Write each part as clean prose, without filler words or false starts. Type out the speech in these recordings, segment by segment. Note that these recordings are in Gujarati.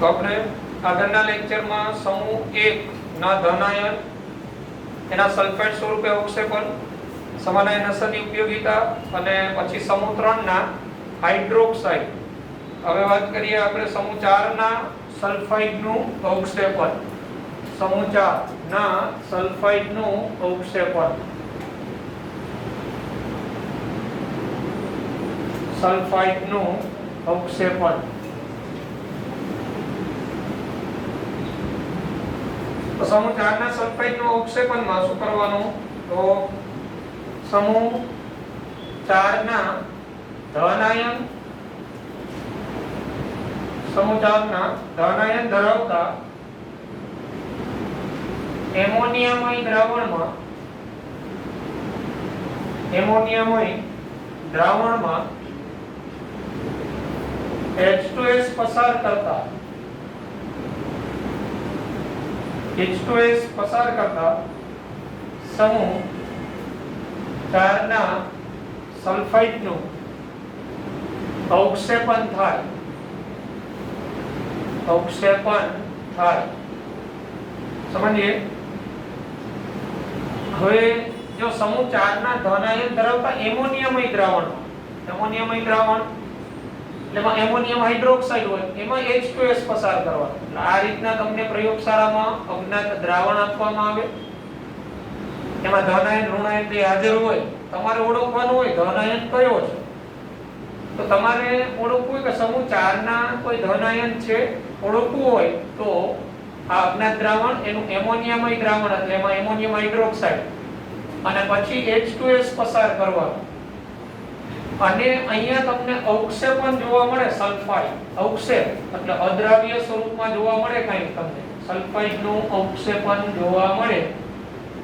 તો આપણે આગળના લેક્ચરમાં સમૂહ 1 ના ધનાયન એના સલ્ફેટ સ્વરૂપે અવક્ષેપન, સમાનાયન અસરની ઉપયોગિતા અને પછી સમૂહ 3 ના હાઇડ્રોક્સાઇડ. હવે વાત કરીએ આપણે સમૂહ 4 ના સલ્ફાઇડનું અવક્ષેપન. સમૂહ 4 ના સલ્ફાઇડનું અવક્ષેપન. સલ્ફાઇડનું અવક્ષેપન. તો સમૂહ 4 ના સલ્ફાઇડનું અવક્ષેપનમાં શું કરવાનું? તો સમૂહ 4 ના ધનાયન, સમૂહ 4 ના ધનાયન ધરાવતા એમોનિયામય દ્રાવણમાં, એમોનિયામય દ્રાવણમાં H2S પસાર કરતા, H2S પસાર કરતા સમૂહ 4 ના સલ્ફાઇડનું અવક્ષેપન થાય. અવક્ષેપન થાય. સમજીએ. હવે જો સમૂહ 4 ના ધનાયન ધરાવતા એમોનિયામય દ્રાવણ, એમોનિયામય દ્રાવણ એટલે એમોનિયમ હાઇડ્રોક્સાઇડ હોય, એમાં H2S પસાર કરવાનો. એટલે આ રીતના તમને પ્રયોગશાળામાં અજ્ઞાત દ્રાવણ આપવામાં આવે, એમાં ધનાયન ઋણાયન બે હાજર હોય, તમારે ઓળખવાનું હોય ધનાયન કયો છે. તો તમારે ઓળખવું હોય કે સમૂહ 4 ના કોઈ ધનાયન છે, ઓળખવું હોય તો આ અજ્ઞાત દ્રાવણ એનું એમોનિયામય દ્રાવણ એટલે એમાં એમોનિયમ હાઇડ્રોક્સાઇડ અને પછી H2S પસાર કરવાનો. અને અહીંયા તમને અવક્ષેપન જોવા મળે. સલ્ફાઇડ અવક્ષેપ એટલે અદ્રાવ્ય સ્વરૂપમાં જોવા મળે. કાંઈ તમને સલ્ફાઇડનું અવક્ષેપન જોવા મળે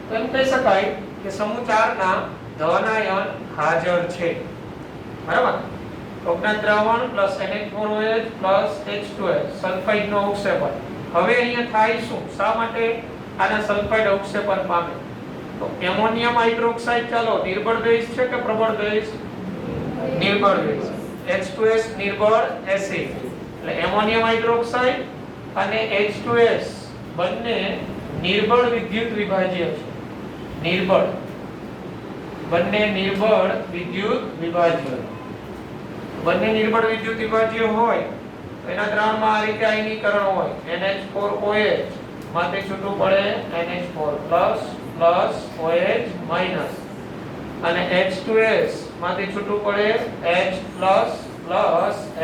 તો એમ કહી શકાય કે સમૂહ 4 ના ધનાયન હાજર છે. બરાબર. અજ્ઞાત દ્રાવણ NH4OH H2S સલ્ફાઇડનું અવક્ષેપન. હવે અહીંયા થાય શું? શા માટે આના સલ્ફાઇડ અવક્ષેપન પામે? તો એમોનિયમ હાઇડ્રોક્સાઇડ ચાલો નિર્બળ બેઝ છે કે પ્રબળ બેઝ? નિર્બળ બેઝ. H2S નિર્બળ એસિડ એટલે એમોનિયમ હાઇડ્રોક્સાઇડ અને H2S બંને નિર્બળ વિદ્યુત વિભાજ્ય છે. નિર્બળ, બંને નિર્બળ વિદ્યુત વિભાજ્ય. બંને નિર્બળ વિદ્યુત વિભાજ્ય હોય તો એના દ્રાવણમાં આ રીતે આયનીકરણ હોય. NH4OH માંથી છૂટું પડે NH4+ OH- અને H2S માંથી છૂટું પડે H+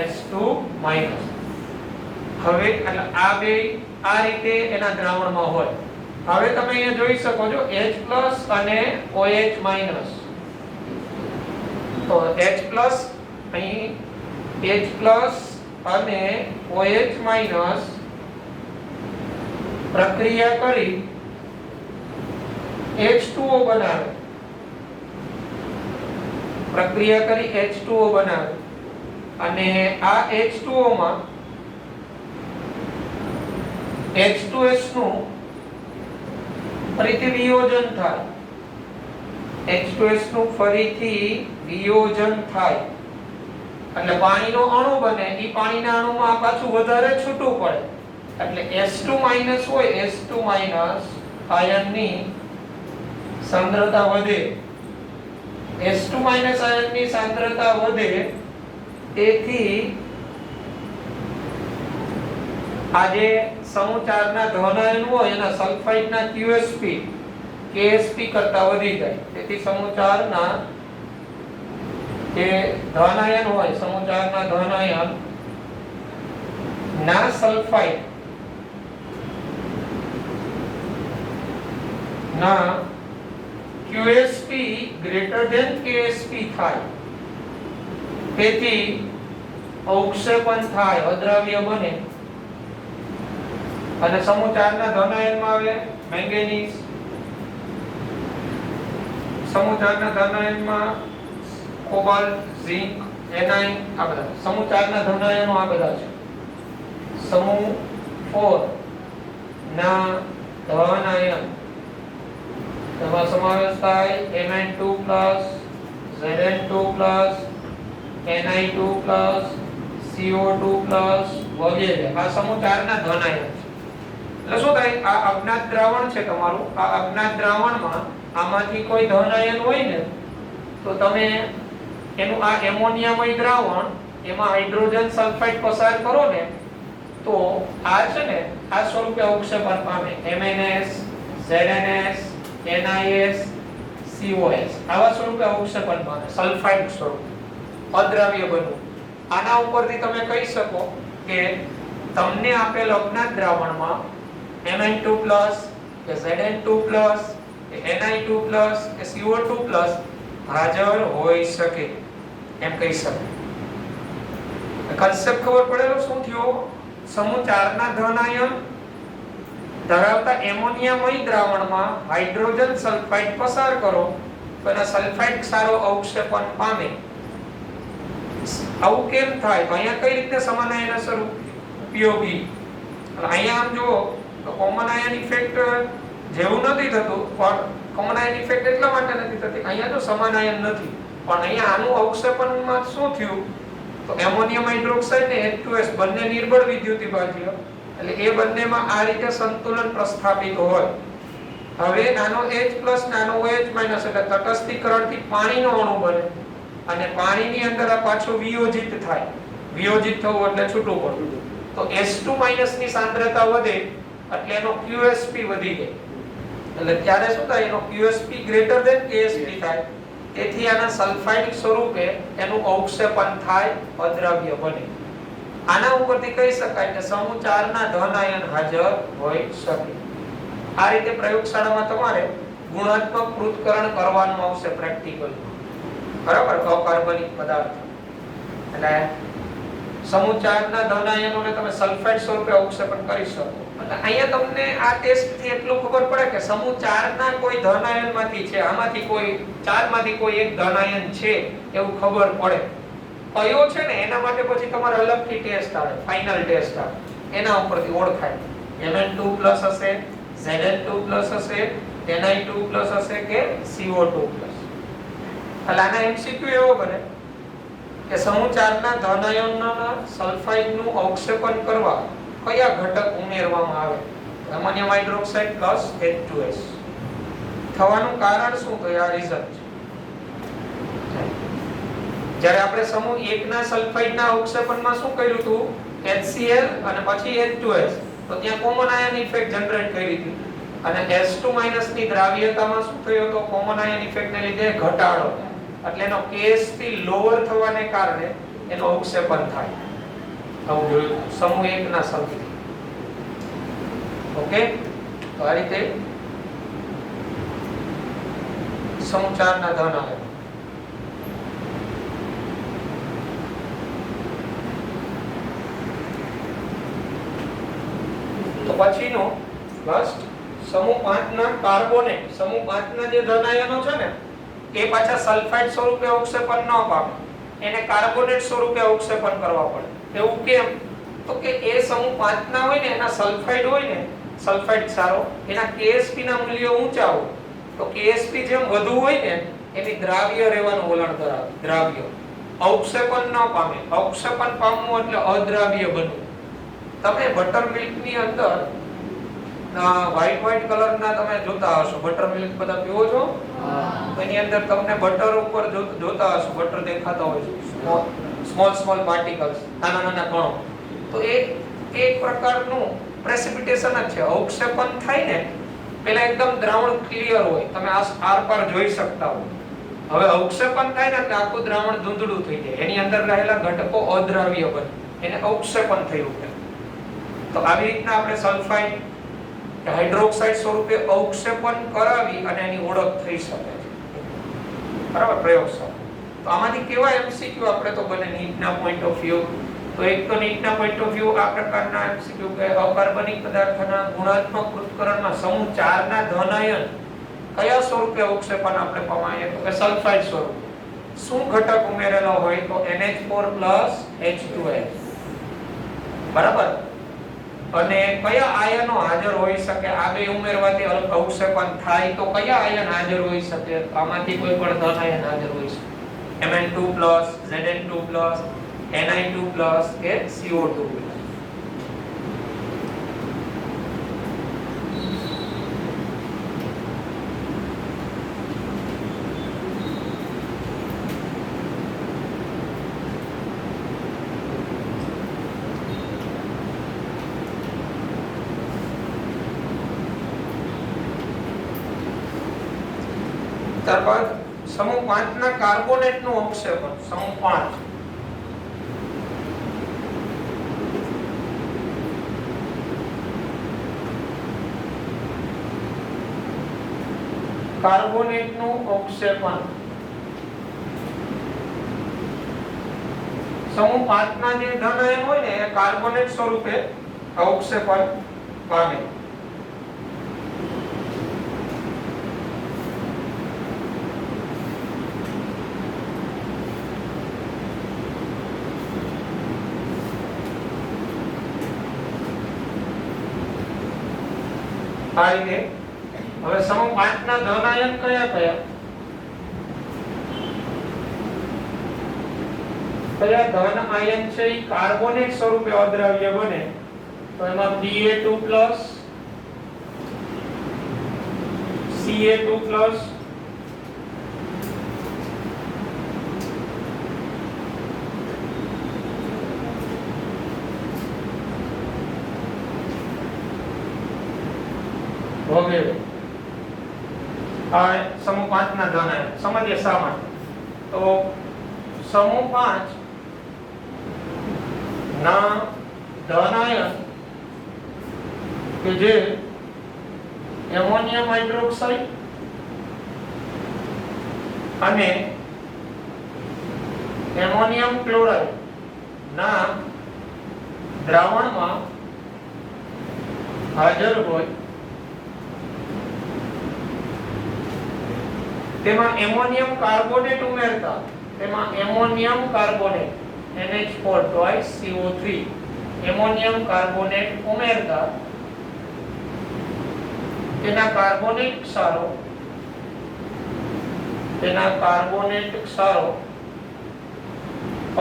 H2-. હવે એટલે આ બે આ રીતે એના દ્રાવણમાં હોય. હવે તમે અહીંયા જોઈ શકો છો H+ અને OH-. તો H+ અહીં H+ અને OH- પ્રક્રિયા કરી H2O બનાવે. પ્રક્રિયા કરી H2O બનાવે અને આ H2O માં H2S નું ફરીથી વિયોજન થાય. H2S નું ફરીથી વિયોજન થાય એટલે પાણીનો અણુ બને. એ પાણીના અણુમાં પાછું વધારે છૂટું પડે એટલે S2- હોય, S2- આયનની સાંદ્રતા વધે. S2- આયનની સાંદ્રતા વધે તેથી આ જે સમૂહ 4 ના ધનાયન હોય એના સલ્ફાઇડના QSP KSP કરતા વધી જાય. તેથી સમૂહ 4 ના જે ધનાયન હોય, સમૂહ 4 ના ધનાયન ના સલ્ફાઇડ ના QSP greater than KSP થાય. તેથી અવક્ષેપન થાય, અદ્રાવ્ય બને. અને સમૂહ 4 ના ધનાયનમાં આવે મેંગેનીઝ. સમૂહ 4 ના ધનાયનમાં કોબાલ્ટ, ઝિંક, એનાઇન આ બધા. સમૂહ 4 ના ધનાયનો આ બધા છે. સમૂહ 4 ના ધનાયન તેમાં સમાવેશ થાય Mn2+, Zn2+, Ni2+, CO2 વગેરે આ સમૂહ 4 ના ધન આયન છે. એટલે શું થાય, આ અજ્ઞાત દ્રાવણ છે તમારું, આ અજ્ઞાત દ્રાવણમાં આમાંથી કોઈ ધન આયન હોય ને તો તમે એનું આ એમોનિયામય દ્રાવણ એમાં હાઇડ્રોજન સલ્ફાઇડ પસાર કરો ને તો આ છે ને આ સ્વરૂપે અવક્ષેપણ પામે. MnS, ZnS, NiS, COS આવા સ્વરૂપે અવક્ષેપણ પામે, સલ્ફાઇડ સ્વરૂપ અદ્રાવ્ય બનવું. આના ઉપરથી તમે કહી શકો કે તમને આપેલ અજ્ઞાત દ્રાવણમાં Mn2+ કે Zn2+ કે Ni2+ કે CO2+ હાજર હોઈ શકે એમ કહી શકે. કન્સેપ્ટ ખબર પડેલો શું થયો? સમૂહ 4 ના ધન આયન ધરાવતા એમોનિયામય દ્રાવણમાં હાઇડ્રોજન સલ્ફાઇડ પસાર કરો તો એના સલ્ફાઇડ ક્ષારો અવક્ષેપણ પામે. આવું કેમ થાય? તો અહીંયા કઈ રીતે સમાન આયન અસર ઉપયોગી? અહીંયા આમ જુઓ તો કોમન આયન ઇફેક્ટ જેવું નથી થતું, પણ કોમન આયન ઇફેક્ટ એટલા માટે નથી થતી, અહીંયા તો સમાન આયન નથી, પણ અહીંયા આનું અવક્ષેપણમાં શું થયું તો એમોનિયમ હાઇડ્રોક્સાઇડ ને H2S બંને નિર્બળ વિદ્યુતી ભાજ્ય, એટલે એ બંનેમાં આ રીતે સંતુલન પ્રસ્થાપિત હોય. હવે નાનો H+ નાનો OH- એટલે તટસ્થીકરણથી પાણીનો અણુ બને અને પાણીની અંદર આ પાછું વિયોજિત થાય. વિયોજિત થવું એટલે છૂટું પડવું. તો H2- ની સાંદ્રતા વધે એટલે એનો QSP વધી જાય. એટલે ત્યારે શું થાય, એનો QSP > KSP થાય. તેથી આના સલ્ફાઇડ સ્વરૂપે એનું અવક્ષેપણ થાય, અદ્રાવ્ય બને. આના ઉપરથી કહી શકાય કે સમૂહ 4 ના ધન આયન હાજર હોઈ શકે. આ રીતે પ્રયોગશાળામાં તમારે ગુણાત્મક પૃથ્થકરણ કરવાનું આવશે પ્રેક્ટિકલ. બરાબર, અકાર્બનિક પદાર્થ. એટલે સમૂહ 4 ના ધન આયનોને તમે સલ્ફાઇડ સ્વરૂપે અવક્ષેપણ કરી શકો. એટલે અહીંયા તમને આ ટેસ્ટ થી એટલું ખબર પડે કે સમૂહ 4 ના કોઈ ધન આયનમાંથી છે, આમાંથી કોઈ 4 માંથી કોઈ એક ધન આયન છે એવું ખબર પડે. કયો છે ને એના માટે પછી તમારે અલગથી ટેસ્ટ આવે, ફાઇનલ ટેસ્ટ આવે, એના ઉપરથી ઓળખાય. Mn2+ હશે, Zn2+ હશે, Ni2+ હશે કે CO2+. એટલે આના MCQ એવો બને કે સમૂહ 4 ના ધન આયનના સલ્ફાઇડનું અવક્ષેપણ કરવા કયા ઘટક ઉમેરવામાં આવે? Ammonium hydroxide plus H2S. થવાનું કારણ શું? તો આ રીઝન છે. જ્યારે આપણે સમૂહ 1 ના સલ્ફાઇડના અવક્ષેપણમાં શું કર્યું હતું, HCl અને પછી H2S, તો ત્યાં કોમન આયન ઇફેક્ટ જનરેટ કરી હતી. અને H2- ની દ્રાવ્યતામાં શું થયું તો કોમન આયન ઇફેક્ટને લીધે ઘટાડો, એટલે એનો KSP લોઅર થવાને કારણે એનો અવક્ષેપણ થાય. આવું જોયું સમૂહ 1 ના સલ્ફાઇડ. ઓકે, તો આ રીતે સમૂહ 4 ના ધન આયન. તો પછીનો લાસ્ટ સમૂહ 5 ના કાર્બોનેટ. સમૂહ 5 ના જે ધન આયનો છે ને એ પાછા સલ્ફાઇડ સ્વરૂપે અવક્ષેપણ ન પામે, એને કાર્બોનેટ સ્વરૂપે અવક્ષેપણ કરવા પડે. એવું કેમ? તો કે એ સમૂહ 5 ના હોય ને એના સલ્ફાઇડ હોય ને, સલ્ફાઇડ ક્ષારો એના KSP ના મૂલ્યો ઊંચા હોય. તો KSP જેમ વધુ હોય ને એની દ્રાવ્ય રહેવાનું વલણ ધરાવે. દ્રાવ્ય અવક્ષેપણ ન પામે. અવક્ષેપણ પામવું એટલે અદ્રાવ્ય બનવું. તમે બટર મિલ્ક ની અંદર વ્હાઈટ કલરના તમે જોતા હશો, બટર મિલ્ક બધા પીવો છો? એની અંદર તમને બટર ઉપર જોતા હશો, બટર દેખાતા હોય છે, સ્મોલ પાર્ટિકલ્સ, નાના કણો. તો એ એક પ્રકારનું પ્રેસિપિટેશન જ છે. અવક્ષેપણ થાય ને પહેલા એકદમ દ્રાવણ ક્લિયર હોય, તમે આરપાર જોઈ શકતા હો. હવે અવક્ષેપણ થાય ને એટલે આખું દ્રાવણ ધૂંધળું થઈ જાય, એની અંદર રહેલા ઘટકો અદ્રાવ્ય બને, એને અવક્ષેપણ થયું છે. તો આવી રીતના આપણે સલ્ફાઇડ કે હાઇડ્રોક્સાઇડ સ્વરૂપે અવક્ષેપણ કરાવી અને એની ઓળખ થઈ શકે છે. બરાબર, પ્રયોગશાળા. તો આમાંથી કેવા MCQ આપણે તો બને નીટના પોઈન્ટ ઓફ વ્યૂ? તો એક તો નીટના પોઈન્ટ ઓફ વ્યૂ આ પ્રકારના MCQ કે અકાર્બનિક પદાર્થના ગુણાત્મક પૃથ્થકરણમાં સમૂહ 4 ના ધન આયન કયા સ્વરૂપે અવક્ષેપણ આપણે પામીએ? તો કે સલ્ફાઇડ સ્વરૂપે. શું ઘટક ઉમેરેલો હોય? તો NH4+ H2S. બરાબર. અને કયા આયનો હાજર હોઈ શકે? આ બે ઉમેરવાથી અવક્ષેપણ થાય તો કયા આયન હાજર હોઈ શકે? આમાંથી કોઈ પણ ધન આયન હાજર હોઈ શકે. Mn2+, Zn2+, Na2 પ્લસ એ CO2 ત્યારબાદ સમૂહ 5 ના કાર્બોનેટ નું અવક્ષેપણ સમૂહ 5 કાર્બોનેટ નું અવક્ષેપણ સમૂહ 5 ના જે ધન આયન હોય ને એ કાર્બોનેટ સ્વરૂપે અવક્ષેપણ પામે. આ રીતે હવે સમૂહ 5 ના ધન આયન કયા કયા ધન આયન છે એ કાર્બોનેટ સ્વરૂપે અદ્રાવ્ય બને તો એમાં Ba2 Ca2 વગેરે આ સમૂહ 5 ના ધન આયન. સમજીએ શા માટે. તો સમૂહ 5 ના ધન આયન કે જે એમોનિયમ હાઇડ્રોક્સાઇડ અને એમોનિયમ ક્લોરાઇડ ના દ્રાવણમાં હાજર હોય તેમાં એમોનિયમ કાર્બોનેટ ઉમેરતા NH4 twice CO3 ammonium carbonate ઉમેરતા તેના કાર્બોનેટ ક્ષારો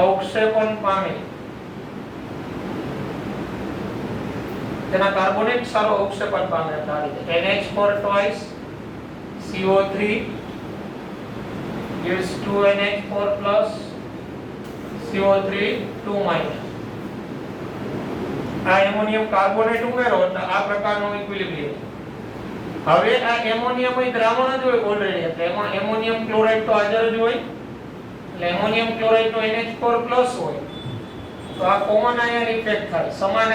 અવક્ષેપણ પામે. NH4 twice CO3 gives 2NH4 plus CO3 2 minus. આ એમોનિયમ કાર્બોનેટ ઉમેરો એટલે આ પ્રકારનો ઇક્વિલિબ્રિયમ. હવે આ એમોનિયમ એ દ્રાવણ જ હોય ઓલરેડી એટલે એમાં એમોનિયમ ક્લોરાઇડ તો હાજર જ હોય એટલે એમોનિયમ ક્લોરાઇડ નો NH4 પ્લસ હોય તો આ કોમન આયન ઇફેક્ટ થાય. સમાન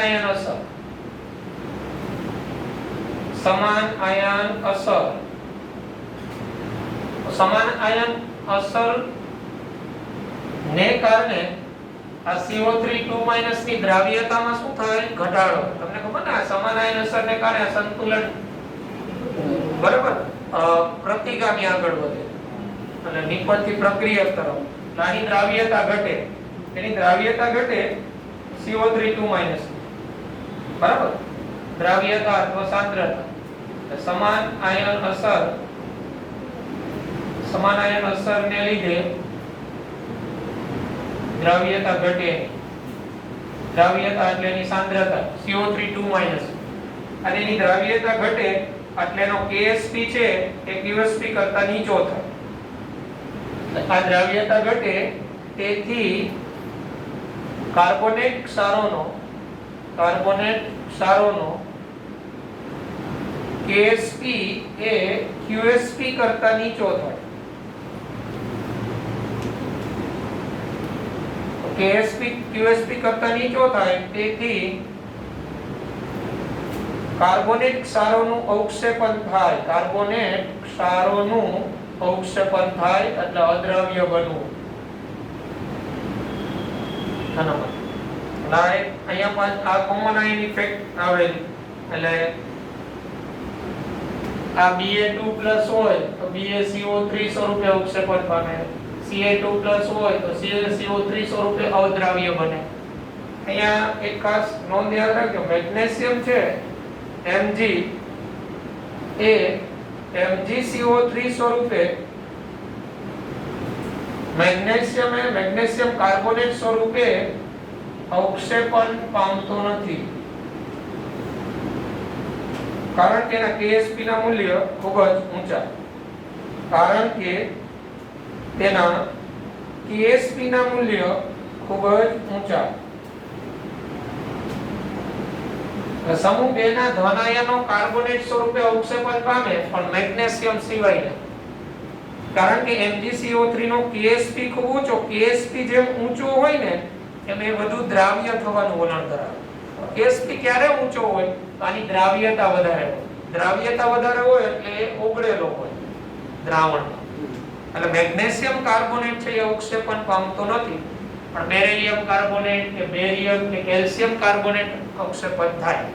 આયન અસર ને કારણે આ CO3 2 ની દ્રાવ્યતામાં શું થાય? ઘટાડો. તમને ખબર ને આ સમાન આયન અસરને કારણે સંતુલન બરાબર પ્રતિગામી આગળ વધે અને નિપજતી પ્રક્રિયા તરફ નાની દ્રાવ્યતા ઘટે. એની દ્રાવ્યતા ઘટે CO3 2 બરાબર દ્રાવ્યતા અથવા સાંદ્રતા. સમાન આયન અસરને લીધે દ્રાવ્યતા ઘટે. દ્રાવ્યતા એટલે એની સાંદ્રતા CO3 2 અને એની દ્રાવ્યતા ઘટે એટલે એનો KSP છે એ QSP કરતા નીચો થાય. આ દ્રાવ્યતા ઘટે તેથી કાર્બોનેટ ક્ષારોનો KSP એ QSP કરતા નીચો થાય. KSP QSP કરતા નીચો થાય તેથી કાર્બોનેટ ક્ષારોનું અવક્ષેપણ થાય એટલે અદ્રાવ્ય બનવું. અહીંયા આ કોમન આયન ઇફેક્ટ આવેલી એટલે આ Ba2 હોય તો BaCO3 સ્વરૂપે અવક્ષેપણ પામે. Ca2 હોય તો CaCO3 સ્વરૂપે અદ્રાવ્ય બને. અહીંયા એક ખાસ નોંધ યાદ રાખજો મેગ્નેશિયમ છે Mg એ MgCO3 સ્વરૂપે મેગ્નેશિયમ એ મેગ્નેશિયમ કાર્બોનેટ સ્વરૂપે અવક્ષેપન પામતો નથી, કારણ કે એના KSP ના મૂલ્ય ખૂબ જ ઊંચા, કારણ કે તેના KSP ના મૂલ્ય ખૂબ જ ઊંચા. સમૂહ 2 ના ધન આયનો કાર્બોનેટ સ્વરૂપે અવક્ષેપન પામે પણ મેગ્નેશિયમ સિવાય, કારણ કે MgCO3 નો KSP ખૂબ ઊંચો. KSP જેમ ઊંચો હોય ને એમ એ વધુ દ્રાવ્ય થવાનું વલણ ધરાવે. KSP ક્યારે ઊંચો હોય તો આની દ્રાવ્યતા વધારે હોય. દ્રાવ્યતા વધારે હોય એટલે એ ઓગળેલો હોય દ્રાવણમાં. એટલે મેગ્નેશિયમ કાર્બોનેટ છે એ અવક્ષેપન પામતો નથી, પણ બેરિયમ કાર્બોનેટ કે બેરિયમ કે કેલ્શિયમ કાર્બોનેટ અવક્ષેપન થાય.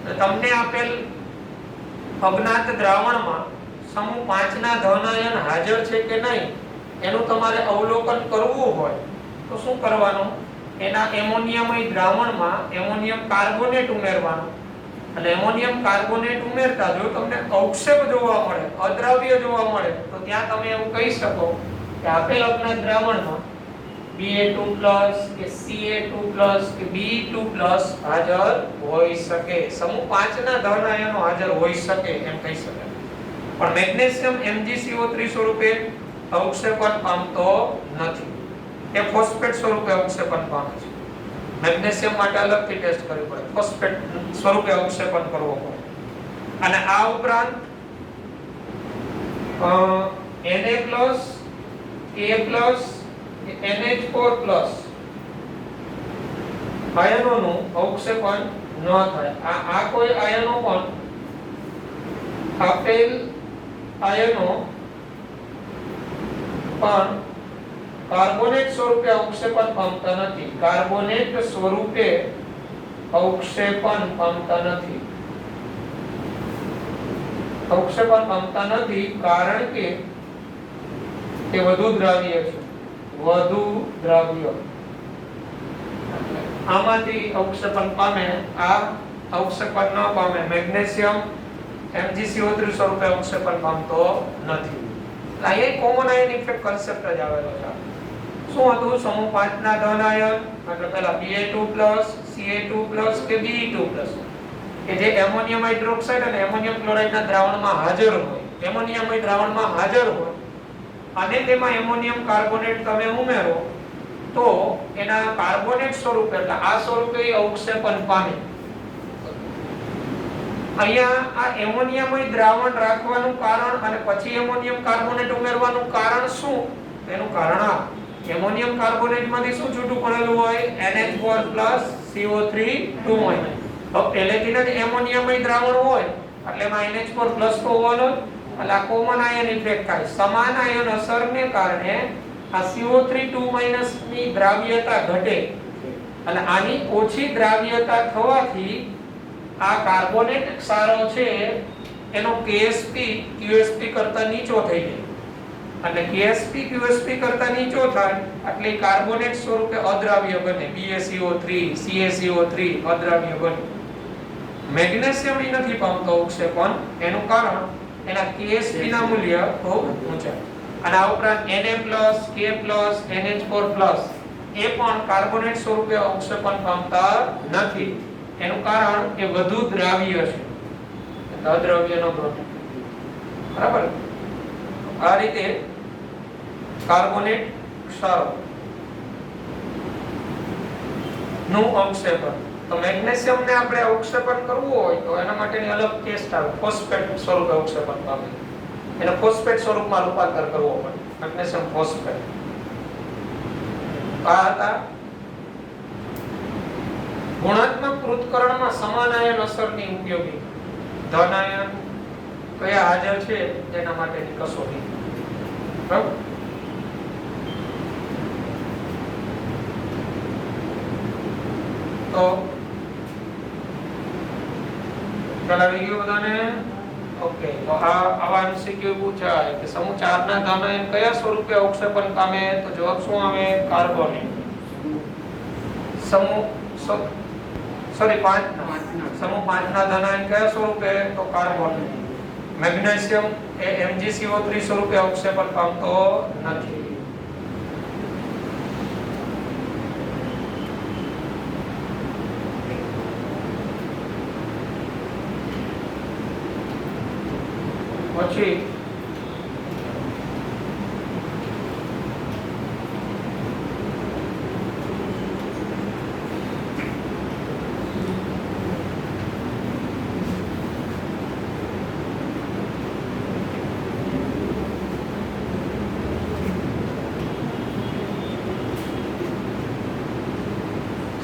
તો તમને આપેલ અજ્ઞાત દ્રાવણમાં સમૂહ 5 ના ધન આયન હાજર છે કે નહીં એનું તમારે અવલોકન કરવું હોય તો શું કરવાનું? એના એમોનિયમય દ્રાવણમાં એમોનિયમ કાર્બોનેટ ઉમેરવાનું. અને એમોનિયમ કાર્બોનેટ ઉમેરતા જો તમને અવક્ષેપ જોવા મળે, અદ્રાવ્ય જોવા મળે, તો ત્યાં તમે એવું કહી શકો કે આપેલ અજ્ઞાત દ્રાવણમાં Ba2+ કે Ca2+ કે Be2+ હાજર હોઈ શકે. સમૂહ 5 ના ધન આયનો હાજર હોઈ શકે એમ કહી શકાય. પણ મેગ્નેશિયમ MgCO3 સ્વરૂપે અવક્ષેપન પામતો નથી. એ ફોસ્ફેટ સ્વરૂપે અવક્ષેપન પામે છે. મેગ્નેશિયમ માટે અલગથી ટેસ્ટ કરવી પડે, ફોસ્ફેટ સ્વરૂપે અવક્ષેપન કરવો પડે. અને આ ઉપરાંત Na+, A+, NH4+ આયનોનું અવક્ષેપન ન થાય. આ કોઈ આયનો પણ આપેલ આયનો પણ કાર્બોનેટ સ્વરૂપે અવક્ષેપન પામતા નથી. કાર્બોનેટ સ્વરૂપે અવક્ષેપન પામતા નથી. અવક્ષેપન પામતા નથી કારણ કે તે વધુ દ્રાવ્ય છે. વધુ દ્રાવ્ય આમાંથી અવક્ષેપણ પામે, આ અવક્ષેપણ ન પામે. મેગ્નેશિયમ MgCO3 સ્વરૂપે અવક્ષેપણ પામતો નથી. આ એક કોમન આયન ઇફેક્ટ કન્સેપ્ટ જ આવેલો છે. શું હતું? સમૂહ 5 ના ધન આયન એટલે પહેલા Ba2+, Ca2+ કે Be2+ કે જે એમોનિયમ હાઇડ્રોક્સાઇડ અને એમોનિયમ ક્લોરાઇડના દ્રાવણમાં હાજર હોય, એમોનિયમય દ્રાવણમાં હાજર હોય અને તેમાં એમોનિયમ કાર્બોનેટ તમે ઉમેરો તો એના કાર્બોનેટ સ્વરૂપે એટલે આ સ્વરૂપે અવક્ષેપન પામે. અહીંયા આ એમોનિયમય દ્રાવણ રાખવાનું કારણ અને પછી એમોનિયમ કાર્બોનેટ ઉમેરવાનું કારણ શું? તેનું કારણ આ એમોનિયમ કાર્બોનેટમાંથી શું છૂટું પડેલું હોય? NH4+ CO3 2- તો પહેલેથી જ એમોનિયમય દ્રાવણ હોય એટલે એમાં NH4+ તો હોવાનો જ. એટલે આ કોમન આયન ઇફેક્ટ થાય. સમાન આયન અસરને કારણે આ CO3 2- ની દ્રાવ્યતા ઘટે અને આની ઓછી દ્રાવ્યતા થવાથી આ કાર્બોનેટ ક્ષારો છે એનો KSP QSP કરતા નીચો થઈ જાય. એટલે KSP QSP કરતા નીચો થાય એટલે કાર્બોનેટ સ્વરૂપે અદ્રાવ્ય બને. BaCO3 CaCO3 અદ્રાવ્ય બને. મેગ્નેશિયમ નથી પામતો અવક્ષેપન, એનું કારણ એના KSP ના મૂલ્ય ખૂબ ઊંચા. અને આ ઉપરાંત Na+, K+, NH4+ એ પણ કાર્બોનેટ સ્વરૂપે અવક્ષેપન પામતા નથી. એનું કારણ એ વધુ દ્રાવ્ય છે, અદ્રાવ્યનો ગ્રોથ. બરાબર? આ રીતે કાર્બોનેટ ક્ષારો નું અવક્ષેપન. તો મેગ્નેશિયમ ને આપણે અવક્ષેપન કરવું હોય તો એના માટેની અલગ ટેસ્ટ આવે. ફોસ્ફેટ સ્વરૂપે અવક્ષેપન પામે. એને ફોસ્ફેટ સ્વરૂપમાં રૂપાંતર કરવો પડે. Magnesium phosphate. આ હતા ગુણાત્મક પૃથ્થકરણમાં સમાન આયન અસરની ઉપયોગી. ધન આયન કયા હાજર છે તેના માટેની કસોટી. બરાબર? તો ખ્યાલ આવી ગયો બધાને? ઓકે. તો આવા MCQ પૂછાય કે સમૂહ 4 ના ધન આયન કયા સ્વરૂપે અવક્ષેપન પામે? તો જવાબ શું આવે? કાર્બોનેટ. સમૂહ 5 ના સમૂહ 5 ના ધન આયન કયા સ્વરૂપે? તો કાર્બોનેટ. મેગ્નેશિયમ એ MgCO3 સ્વરૂપે અવક્ષેપન પામતો નથી. પછી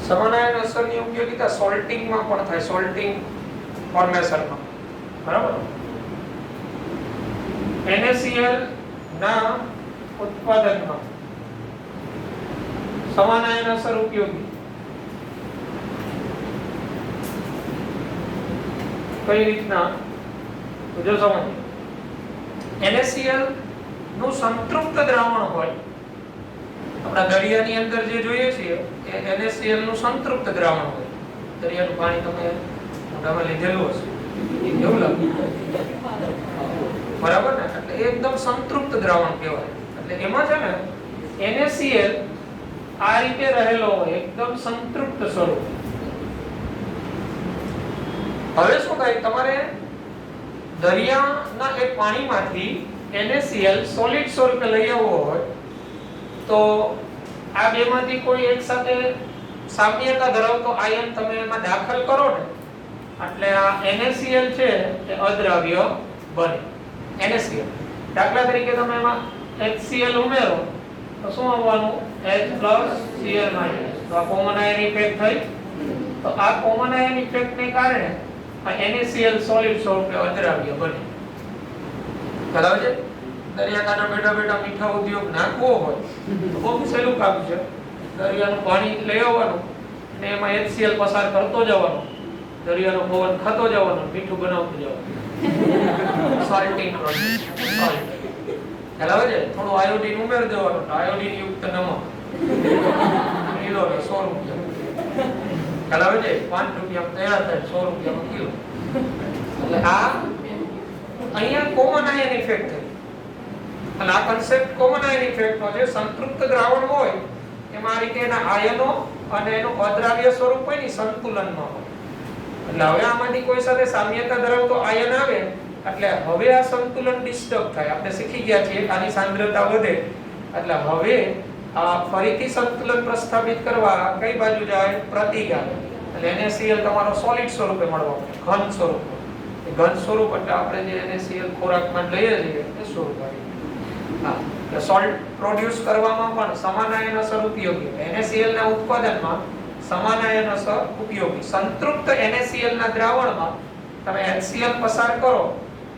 સમાનાયન અસરની ઉપયોગિતા સોલ્ટિંગ માં પણ થાય, સોલ્ટિંગ ફોર્મેશન માં, બરાબર. NaCl ના ઉત્પાદનમાં સમાનાયન અસર ઉપયોગી. કઈ રીતના જો સમજો, NaCl નું સંતૃપ્ત દ્રાવણ હોય, આપણા દરિયાની અંદર જે જોઈએ છીએ એ NaCl નું સંતૃપ્ત દ્રાવણ હોય. દરિયાનું પાણી તમે મોઢામાં લીધેલું હશે, એવું લાગે, બરાબર ને? એટલે એકદમ સંતૃપ્ત દ્રાવણ કહેવાય. એટલે એમાં છે ને NaCl આ રીતે રહેલો હોય, એકદમ સંતૃપ્ત સ્વરૂપ. હવે શું થાય, તમારે દરિયાના એ પાણીમાંથી NaCl સોલિડ સ્વરૂપે લઈ આવવો હોય તો આ બેમાંથી કોઈ એક સાથે સામ્યતા ધરાવતો આયન તમે એમાં દાખલ કરો ને, એટલે આ NaCl છે એ અદ્રાવ્ય બને. NaCl દાખલા તરીકે તમે એમાં HCl ઉમેરો તો શું આવવાનું? H+Cl-. તો આ કોમન આયન ઇફેક્ટ થઈ. તો આ કોમન આયન ઇફેક્ટને કારણે આ NaCl સોલિડ સ્વરૂપે અદ્રાવ્ય બને. બરાબર છે? દરિયાકાંઠે બેઠા બેઠા મીઠા ઉદ્યોગ નાખવો હોય તો બહુ સહેલું કામ છે. દરિયાનું પાણી લઈ આવવાનું અને એમાં HCl પસાર કરતો જવાનો, દરિયાનો પવન ખાતો જવાનો, મીઠું બનાવતું જવાનું. સોલ્ટિંગ પ્રોસેસ. સોલ્ટ બરાબર છે? થોડું આયોડીન ઉમેરી દેવાનું, આયોડીન યુક્ત નમક કિલો ને 100 રૂપિયા. બરાબર છે? 5 રૂપિયામાં તૈયાર થાય, 100 રૂપિયામાં કિલો. એટલે આ અહીંયા કોમન આયન ઇફેક્ટ થઈ. અને આ કન્સેપ્ટ કોમન આયન ઇફેક્ટ નો છે. સંતૃપ્ત દ્રાવણ હોય એમાં આ રીતે એના આયનો અને એનું અદ્રાવ્ય સ્વરૂપ હોય ને સંતુલનમાં હોય. એટલે હવે આમાંથી કોઈ સાથે સામ્યતા ધરાવતો આયન આવે એટલે હવે આ સંતુલન ડિસ્ટર્બ થાય. આપણે શીખી ગયા છીએ આની સાંદ્રતા વધે એટલે હવે આ ફરીથી સંતુલન પ્રસ્થાપિત કરવા કઈ બાજુ જાય? પ્રતિગામી. એટલે NaCl તમારો સોલિડ સ્વરૂપે મળવા મળે, ઘન સ્વરૂપ. ઘન સ્વરૂપ એટલે આપણે જે NaCl ખોરાકમાં લઈએ છીએ એ સ્વરૂપ આવે. સોલ્ટ પ્રોડ્યુસ કરવામાં પણ સમાનાયન અસર ઉપયોગી. NaCl ના ઉત્પાદનમાં સમાનાયન અસર ઉપયોગી. સંતૃપ્ત NaCl ના દ્રાવણમાં તમે HCl પસાર કરો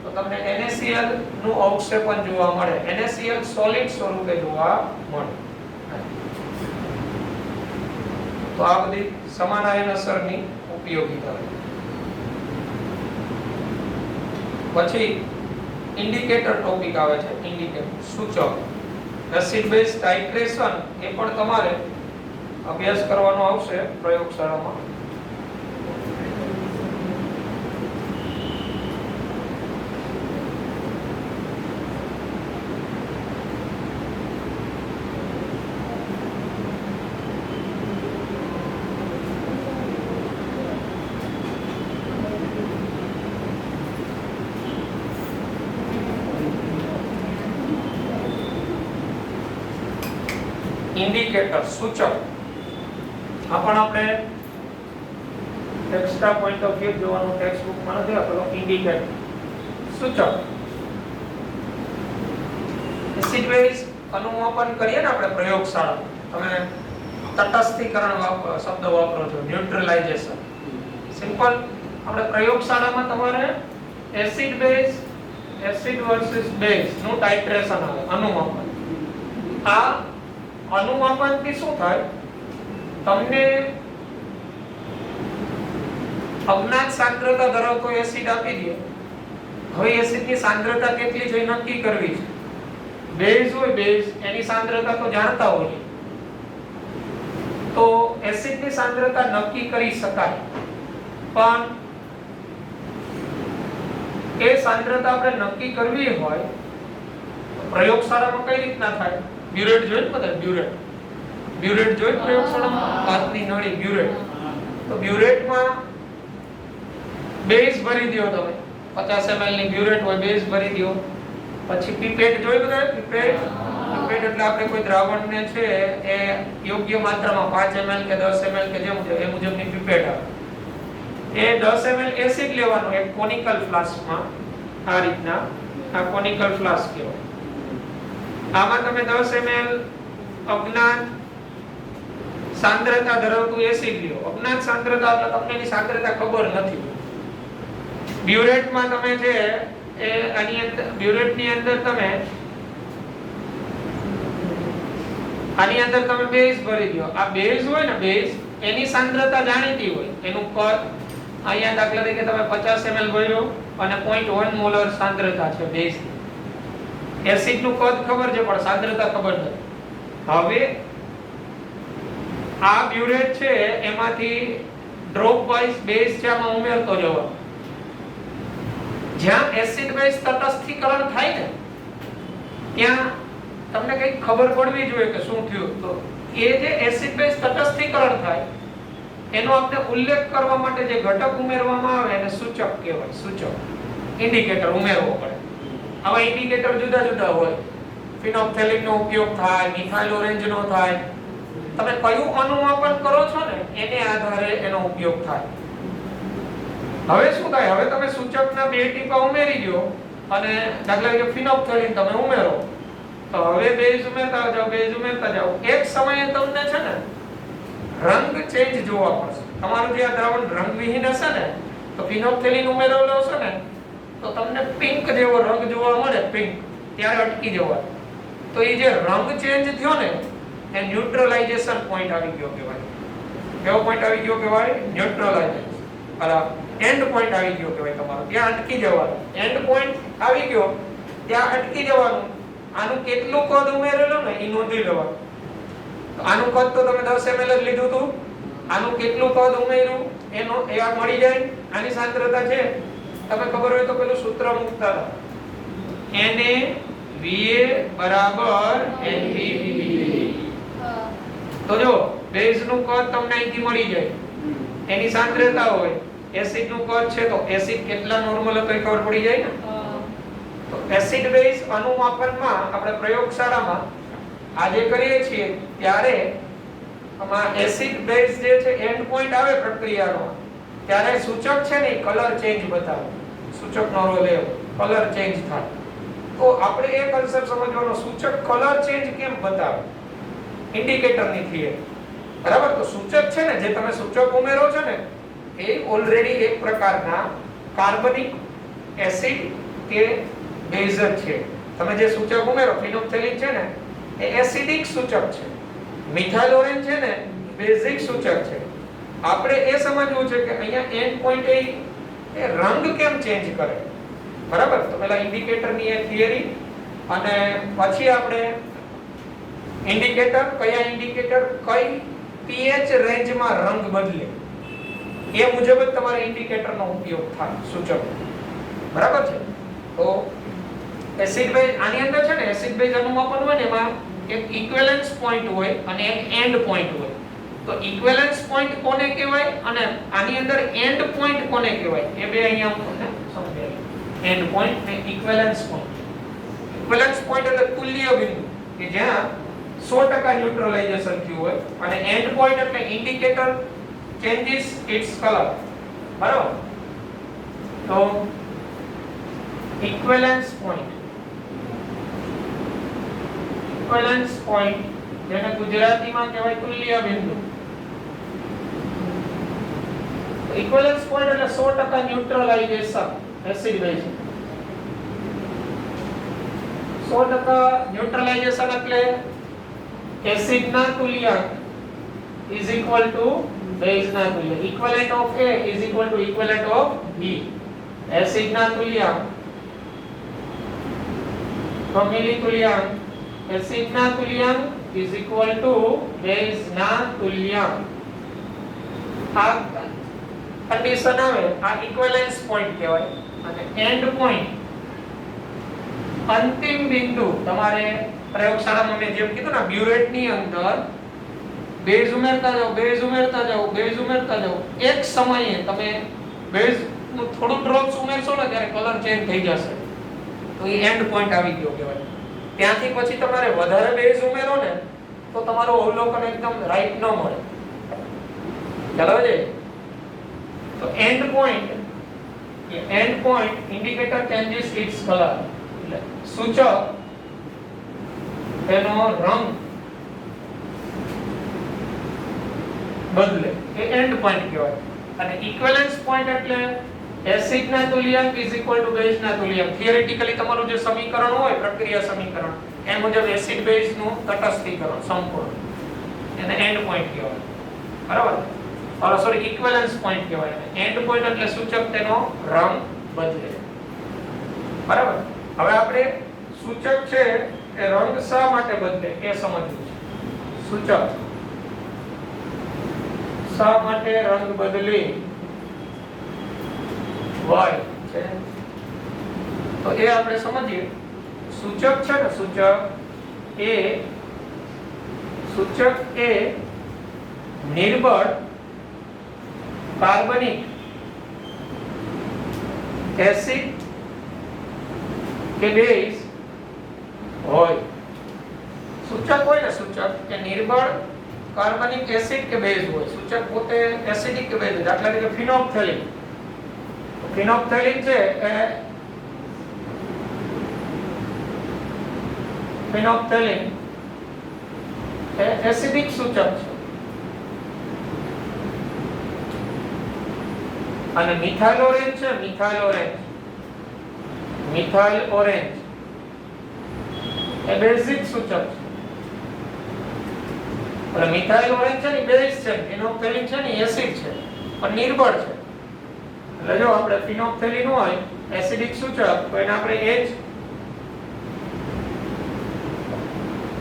તો તમને NaCl નું અવક્ષેપન જોવા મળે. NaCl સોલિડ સ્વરૂપે જોવા મળે. તો આ બધી સમાનાયન અસરની ઉપયોગીતા. પછી ઇન્ડિકેટર ટોપિક આવે છે. ઇન્ડિકેટર સૂચક. એસિડ બેઝ ટાઇટ્રેશન એ પણ તમારે અભ્યાસ કરવાનો આવશે પ્રયોગશાળામાં. ઇન્ડિકેટર સૂચક આ પણ આપણે એક્સ્ટ્રા પોઈન્ટ ઓફ વ્યૂ જોવાનું ટેક્સ્ટ બુકમાં નથી આપેલો. ઇન્ડિકેટર સૂચક એસિડ બેઝ અનુમાપન કરીએ ને આપણે પ્રયોગશાળામાં, તમે તટસ્થીકરણ શબ્દ વાપરો છો, ન્યુટ્રલાઇઝેશન. સિમ્પલ આપણે પ્રયોગશાળામાં તમારે acid base, acid versus base નું ટાઇટ્રેશન આવે, અનુમાપન. આ અનુમાપનથી શું થાય? તમને અજ્ઞાત સાંદ્રતા ધરાવતો એસિડ આપી દે. હવે એસિડની સાંદ્રતા કેટલી છે નક્કી કરવી છે. બેઝ હોય, બેઝ એની સાંદ્રતા તો જાણતા હોય, તો એસિડની સાંદ્રતા નક્કી કરી શકાય. પણ એ સાંદ્રતા આપણે નક્કી કરવી હોય પ્રયોગશાળામાં કઈ રીતના થાય? બ્યુરેટ જોઈ બધા, બ્યુરેટ જોઈ પ્રયોગશાળામાં, હાથની નળી બ્યુરેટ. તો બ્યુરેટમાં બેઝ ભરી દો તમે 50 ml ની બ્યુરેટ હોય, બેઝ ભરી દો. પછી પીપેટ જોયું ને, પીપેટ એટલે આપણે કોઈ દ્રાવણને છે એ યોગ્ય માત્રામાં 5 ml કે 10 ml કે જે મુજબ એ મુજબની પીપેટ આવે. એ 10 ml એસિડ લેવાનું એક કોનિકલ ફ્લાસ્કમાં, આ રીતના, આ કોનિકલ ફ્લાસ્ક કહેવાય. આમાં તમે 10 ml અજ્ઞાત સાંદ્રતા ધરાવતું એસિડ લ્યો. અજ્ઞાત સાંદ્રતા એટલે તમને એની સાંદ્રતા ખબર નથી. બ્યુરેટમાં તમે છે એ આની અંદર, બ્યુરેટની અંદર તમે આની અંદર તમે બેઝ ભરી દો. આ બેઝ હોય ને, બેઝ એની સાંદ્રતા જાણીતી હોય, એનું કદ અહીંયા દાખલા તરીકે તમે 50 ml ભર્યો અને 0.1 મોલર સાંદ્રતા છે બેઝ. એસિડ નું કદ ખબર છે પણ સાંદ્રતા ખબર નથી. હવે આ બ્યુરેટ છે એમાંથી ડ્રોપ વાઇઝ બેઝ છે આમાં ઉમેરતો જવાનો. જ્યાં એસિડ બેઝ તટસ્થીકરણ થાય ને ત્યાં તમને કંઈક ખબર પડવી જોઈએ કે શું થયું. તો એ જે એસિડ બેઝ તટસ્થીકરણ થાય એનો આપણે ઉલ્લેખ કરવા માટે જે ઘટક ઉમેરવામાં આવે એને સૂચક કહેવાય. સૂચક, ઇન્ડિકેટર ઉમેરવો પડે. આવા ઇન્ડિકેટર જુદા જુદા હોય. ફિનોલ્ફથેલિન નો ઉપયોગ થાય, મિથાઇલ ઓરેન્જ નો થાય. તમે કયું અનુમાપન કરો છો ને એને આધારે એનો ઉપયોગ થાય. હવે શું થાય, હવે તમે સૂચકના બે ટીપા ઉમેરી દો અને દાખલા તરીકે ફિનોલ્ફથેલિન તમે ઉમેરો, તો હવે બેઝ ઉમેરતા જાઓ, બેઝ ઉમેરતા જાઓ. એક સમયે તમને છે ને રંગ ચેન્જ જોવા મળશે. તમારું જે આ દ્રાવણ રંગવિહીન હશે ને, તો ફિનોલ્ફથેલિન ઉમેરેલો હશે ને તો તમને પિંક જેવો રંગ જોવા મળે, પિંક, ત્યારે અટકી જવાનું. તો એ જે રંગ ચેન્જ થયો ને એ ન્યુટ્રલાઇઝેશન પોઈન્ટ આવી ગયો કહેવાય. કેવો પોઈન્ટ આવી ગયો કહેવાય? ન્યુટ્રલાઇઝેશન. એન્ડ પોઈન્ટ આવી ગયો કહેવાય તમારો. ત્યાં અટકી જવાનું. એન્ડ પોઈન્ટ આવી ગયો ત્યાં અટકી જવાનું. આનું કેટલું કદ ઉમેરેલું ને એ નોંધી લેવાનું. તો આનું કદ તો તમે 10 ml જ લીધું હતું. આનું કેટલું કદ ઉમેર્યું એનો એ આ મળી જાય. આની સાંદ્રતા છે તમે ખબર હોય તો પેલું સૂત્ર મૂકતા હતા, Na Va NaBH. તો જો બેઝ નું કદ તમને અહીંથી મળી જાય, એની સાંદ્રતા હોય, એસિડ નું કદ છે તો એસિડ કેટલા નોર્મલ હતો એ ખબર પડી જાય ને. તો એસિડ બેઝ અનુમાપનમાં આપણે પ્રયોગશાળામાં આજે કરીએ છીએ ત્યારે આમાં એસિડ બેઝ જે છે એન્ડ પોઈન્ટ આવે પ્રક્રિયાનો ત્યારે સૂચક છે ને કલર ચેન્જ બતાવે. સૂચકનો રોલ એ કલર ચેન્જ થાય. તો આપણે એ કન્સેપ્ટ સમજવાનો, સૂચક કલર ચેન્જ કેમ બતાવે, ઇન્ડિકેટરની થિયરી. બરાબર? તો સૂચક છે ને જે તમે સૂચક ઉમેરો છો ને એ ઓલરેડી એક પ્રકારના કાર્બનિક એસિડ કે બેઝ છે. તમે જે સૂચક ઉમેરો, ફિનોલ્ફથેલિન છે ને એ એસિડિક સૂચક છે, મિથાઇલ ઓરેન્જ છે ને બેઝિક સૂચક છે. આપણે એ સમજવું છે કે અહીંયા એન્ડ પોઈન્ટ એ રંગ કેમ ચેન્જ કરે. બરાબર? તો પહેલા ઇન્ડિકેટરની એ થિયરી અને પછી આપણે ઇન્ડિકેટર, કયા ઇન્ડિકેટર કઈ pH રેન્જમાં રંગ બદલે એ મુજબ જ તમારે ઇન્ડિકેટરનો ઉપયોગ થાય, સૂચક. બરાબર છે? તો એસિડ બેઝ આની અંદર છે ને એસિડ બેઝ અનુમાપન હોય ને એમાં એક ઇક્વિવેલન્સ પોઈન્ટ હોય અને એક એન્ડ પોઈન્ટ હોય. તો ઇક્વિવેલન્સ પોઈન્ટ કોને કહેવાય અને આની અંદર એન્ડ પોઈન્ટ કોને કહેવાય એ બે અહીંયા સમજાય. એન્ડ પોઈન્ટ ને ઇક્વિવેલન્સ પોઈન્ટ. ઇક્વિવેલન્સ પોઈન્ટ એટલે તુલ્ય બિંદુ કે જ્યાં 100% ન્યુટ્રલાઇઝેશન થયું હોય, અને એન્ડ પોઈન્ટ એટલે ઇન્ડિકેટર ચેન્જીસ ઇટ્સ કલર. બરાબર? તો ઇક્વિવેલન્સ પોઈન્ટ, ઇક્વિવેલન્સ પોઈન્ટ જેને ગુજરાતીમાં કહેવાય તુલ્ય બિંદુ. ઇક્વિવેલન્સ પોઈન્ટ એટલે 100% ન્યુટ્રલાઇઝેશન એસિડ બેઝ. 100% ન્યુટ્રલાઇઝેશન એટલે એસિડ ના તુલ્યાંક is equal to base ના તુલ્યાંક. equivalent of A is equal to equivalent of B. Acid ના તુલ્યાંક ફેમિલી તુલ્યાંક, એસિડ ના તુલ્યાંક is equal to base ના તુલ્યાંક. આ કન્ડિશન આવે આ ઇક્વિવેલન્સ પોઈન્ટ કહેવાય. અને એન્ડ પોઈન્ટ અંતિમ બિંદુ. તમારે પ્રયોગશાળામાં મેં જેમ કીધું ને બ્યુરેટ ની અંદર બેઝ ઉમેરતા જાઓ, બેઝ ઉમેરતા જાઓ, બેઝ ઉમેરતા જાઓ. એક સમયે તમે બેઝ નું થોડું ડ્રોપ્સ ઉમેરશો ને ત્યારે કલર ચેન્જ થઈ જશે, તો એ એન્ડ પોઈન્ટ આવી ગયો કહેવાય. ત્યાંથી પછી તમારે વધારે બેઝ ઉમેરો ને તો તમારું અવલોકન એકદમ રાઈટ ન મળે. ચાલો છે. તો end point indicator changes its colour, એટલે સૂચક તેનો રંગ બદલે, એ એન્ડ પોઈન્ટ કહેવાય. અને ઇક્વિવેલન્સ પોઈન્ટ એટલે એસિડ ના તુલ્યાંક ઇઝ ઇક્વલ ટુ બેઝ ના તુલ્યાંક. થિયરેટિકલી તમારું જે સમીકરણ હોય, પ્રક્રિયા સમીકરણ, એ મુજબ એસિડ બેઝ નું તટસ્થીકરણ સંપૂર્ણ, એને એન્ડ પોઈન્ટ કહેવાય. બરાબર? સોરી, ઇક્વિવેલન્સ પોઈન્ટ કહેવાય. એન્ડ પોઈન્ટ એટલે સૂચક તેનો રંગ બદલે. બરાબર? હવે આપણે સૂચક છે એ રંગ શા માટે બદલે એ સમજવું છે. સૂચક શા માટે રંગ બદલે વાય છે, તો એ આપણે સમજીએ. સૂચક છે ને, સૂચક એ નિર્બળ કાર્બનિક એસિડ કે બેઝ હોય. સૂચક હોય ને, સૂચક એ નિર્બળ કાર્બનિક એસિડ કે બેઝ હોય. સૂચક પોતે એસિડિક કે બેઝ. દાખલા તરીકે ફિનોપ્થેલિન. ફિનોપ્થેલિન છે એ એસિડિક સૂચક છે. અને મિથાઇલ ઓરેન્જ છે, મિથાઇલ ઓરેન્જ એ બેઝિક સૂચક છે. એટલે મિથાઇલ ઓરેન્જ છે ને બેઝ છે, ફિનોપ્થેલિન છે ને એસિડ છે પણ નિર્બળ છે. એટલે જો આપણે ફિનોપ્થેલિન હોય એસિડિક સૂચક, તો એને આપણે H,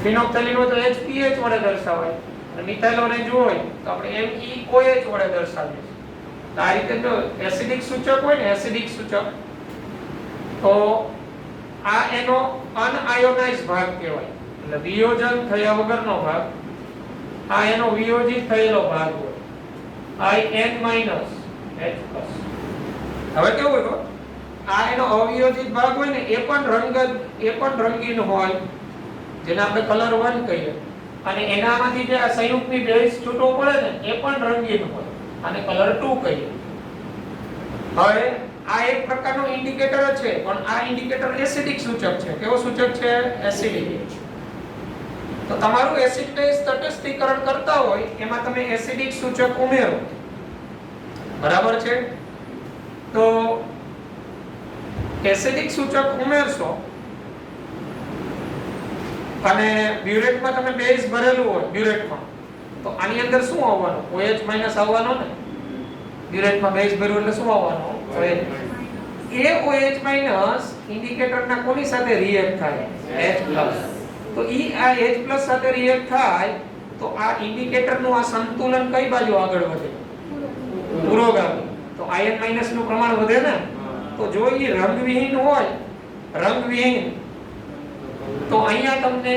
ફિનોપ્થેલિન હોય તો HPH વડે દર્શાવાય, અને મિથાઇલ ઓરેન્જ હોય તો આપણે MEOH વડે દર્શાવીએ. આ રીતે જો એસિડિક સૂચક હોય ને, એસિડિક સૂચક, તો આ એનો અનઆયોનાઇઝ્ડ ભાગ કહેવાય. એટલે વિયોજન થયા વગરનો ભાગ. આ એનો વિયોજિત થયેલો ભાગ હોય, IN- H+. હવે કેવું હોય, આ એનો અવિયોજિત ભાગ હોય ને એ પણ રંગીન હોય, જેને આપણે કલર 1 કહીએ. અને એનામાંથી જે આ સંયુક્તની બેઝ છૂટો પડે ને એ પણ રંગીન હોય, અને કલર 2 કહીએ. હવે આ એક પ્રકારનો ઇન્ડિકેટર છે, પણ આ ઇન્ડિકેટર એસિડિક સૂચક છે. કેવો સૂચક છે? એસિડિક. તો તમારું એસિડ બેઝ તટસ્થીકરણ કરતા હોય એમાં તમે એસિડિક સૂચક ઉમેરો. બરાબર છે? તો એસિડિક સૂચક ઉમેરશો અને બ્યુરેટમાં તમે બેઝ ભરેલું હોય, બ્યુરેટમાં, તો આની અંદર શું આવવાનું? OH- આવવાનો ને. બ્યુરેટમાં બેઝ ભર્યું એટલે શું આવવાનું? OH. એ OH- ઇન્ડિકેટરના કોની સાથે રિએક્ટ થાય? H+. તો આ H+ સાથે રિએક્ટ થાય તો આ ઇન્ડિકેટરનું આ સંતુલન કઈ બાજુ આગળ વધે? પુરોગામી. તો IN- નું પ્રમાણ વધે ને. તો જો એ રંગવિહીન હોય, રંગવિહીન, તો અહીંયા તમને